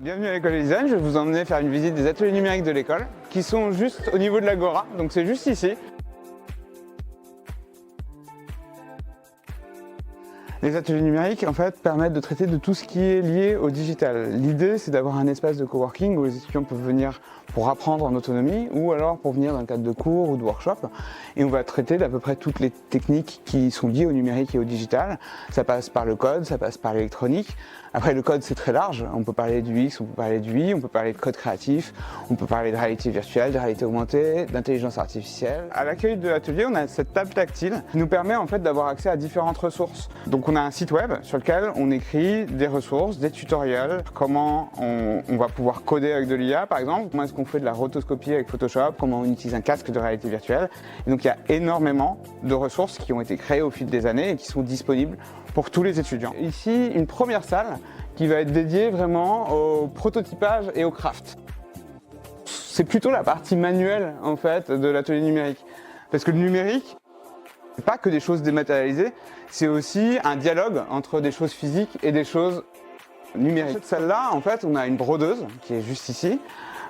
Bienvenue à l'école de design, je vais vous emmener faire une visite des ateliers numériques de l'école qui sont juste au niveau de l'Agora, donc c'est juste ici. Les ateliers numériques en fait permettent de traiter de tout ce qui est lié au digital. L'idée c'est d'avoir un espace de coworking où les étudiants peuvent venir pour apprendre en autonomie ou alors pour venir dans le cadre de cours ou de workshops. Et on va traiter d'à peu près toutes les techniques qui sont liées au numérique et au digital. Ça passe par le code, ça passe par l'électronique. Après le code c'est très large, on peut parler du X, on peut parler du Y, on peut parler de code créatif, on peut parler de réalité virtuelle, de réalité augmentée, d'intelligence artificielle. À l'accueil de l'atelier, on a cette table tactile qui nous permet en fait d'avoir accès à différentes ressources. Donc on a un site web sur lequel on écrit des ressources, des tutoriels, comment on va pouvoir coder avec de l'IA par exemple, comment est-ce qu'on fait de la rotoscopie avec Photoshop, comment on utilise un casque de réalité virtuelle. Et donc il y a énormément de ressources qui ont été créées au fil des années et qui sont disponibles pour tous les étudiants. Ici, une première salle qui va être dédiée vraiment au prototypage et au craft. C'est plutôt la partie manuelle en fait de l'atelier numérique. Parce que le numérique, c'est pas que des choses dématérialisées, c'est aussi un dialogue entre des choses physiques et des choses numériques. Cette salle-là, en fait, on a une brodeuse qui est juste ici.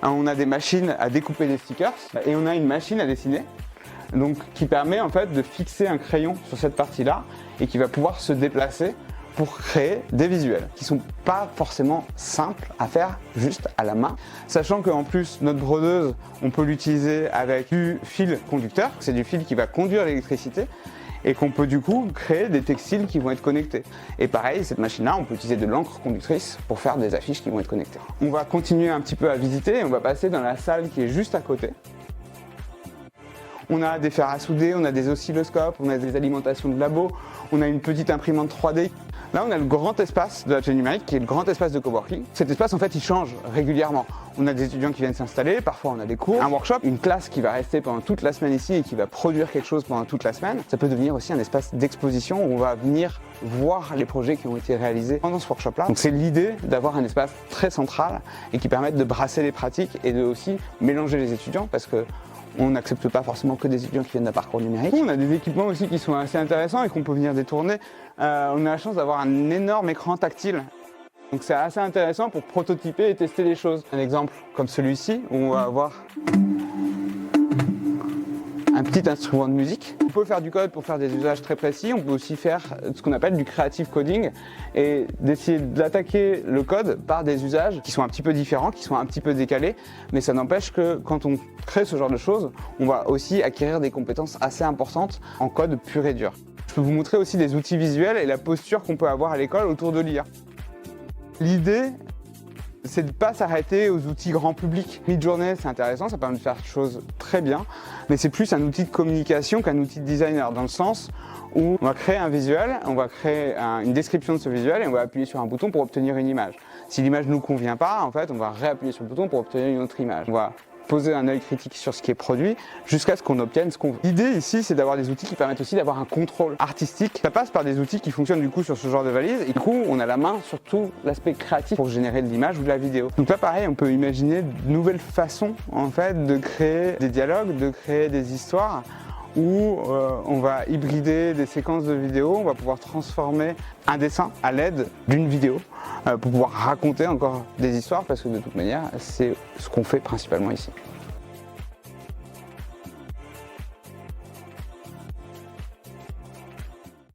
On a des machines à découper des stickers et on a une machine à dessiner. Donc, qui permet en fait de fixer un crayon sur cette partie-là et qui va pouvoir se déplacer pour créer des visuels qui sont pas forcément simples à faire juste à la main. Sachant qu'en plus, notre brodeuse, on peut l'utiliser avec du fil conducteur, c'est du fil qui va conduire l'électricité et qu'on peut du coup créer des textiles qui vont être connectés. Et pareil, cette machine-là, on peut utiliser de l'encre conductrice pour faire des affiches qui vont être connectées. On va continuer un petit peu à visiter et on va passer dans la salle qui est juste à côté. On a des fers à souder, on a des oscilloscopes, on a des alimentations de labo, on a une petite imprimante 3D. Là, on a le grand espace de l'atelier numérique qui est le grand espace de coworking. Cet espace, en fait, il change régulièrement. On a des étudiants qui viennent s'installer, parfois on a des cours, un workshop, une classe qui va rester pendant toute la semaine ici et qui va produire quelque chose pendant toute la semaine. Ça peut devenir aussi un espace d'exposition où on va venir voir les projets qui ont été réalisés pendant ce workshop-là. Donc c'est l'idée d'avoir un espace très central et qui permette de brasser les pratiques et de aussi mélanger les étudiants parce que on n'accepte pas forcément que des étudiants qui viennent d'un parcours numérique. On a des équipements aussi qui sont assez intéressants et qu'on peut venir détourner. On a la chance d'avoir un énorme écran tactile. Donc c'est assez intéressant pour prototyper et tester les choses. Un exemple comme celui-ci où on va avoir un petit instrument de musique. On peut faire du code pour faire des usages très précis, on peut aussi faire ce qu'on appelle du creative coding et d'essayer d'attaquer le code par des usages qui sont un petit peu différents, qui sont un petit peu décalés, mais ça n'empêche que quand on crée ce genre de choses, on va aussi acquérir des compétences assez importantes en code pur et dur. Je peux vous montrer aussi des outils visuels et la posture qu'on peut avoir à l'école autour de l'IA. L'idée, c'est de ne pas s'arrêter aux outils grand public. Midjourney, c'est intéressant, ça permet de faire des choses très bien, mais c'est plus un outil de communication qu'un outil de designer, dans le sens où on va créer un visuel, on va créer une description de ce visuel et on va appuyer sur un bouton pour obtenir une image. Si l'image ne nous convient pas, en fait, on va réappuyer sur le bouton pour obtenir une autre image. On va poser un œil critique sur ce qui est produit jusqu'à ce qu'on obtienne ce qu'on veut. L'idée ici, c'est d'avoir des outils qui permettent aussi d'avoir un contrôle artistique. Ça passe par des outils qui fonctionnent du coup sur ce genre de valise et du coup, on a la main sur tout l'aspect créatif pour générer de l'image ou de la vidéo. Donc là, pareil, on peut imaginer de nouvelles façons en fait de créer des dialogues, de créer des histoires où on va hybrider des séquences de vidéos, on va pouvoir transformer un dessin à l'aide d'une vidéo pour pouvoir raconter encore des histoires parce que de toute manière, c'est ce qu'on fait principalement ici.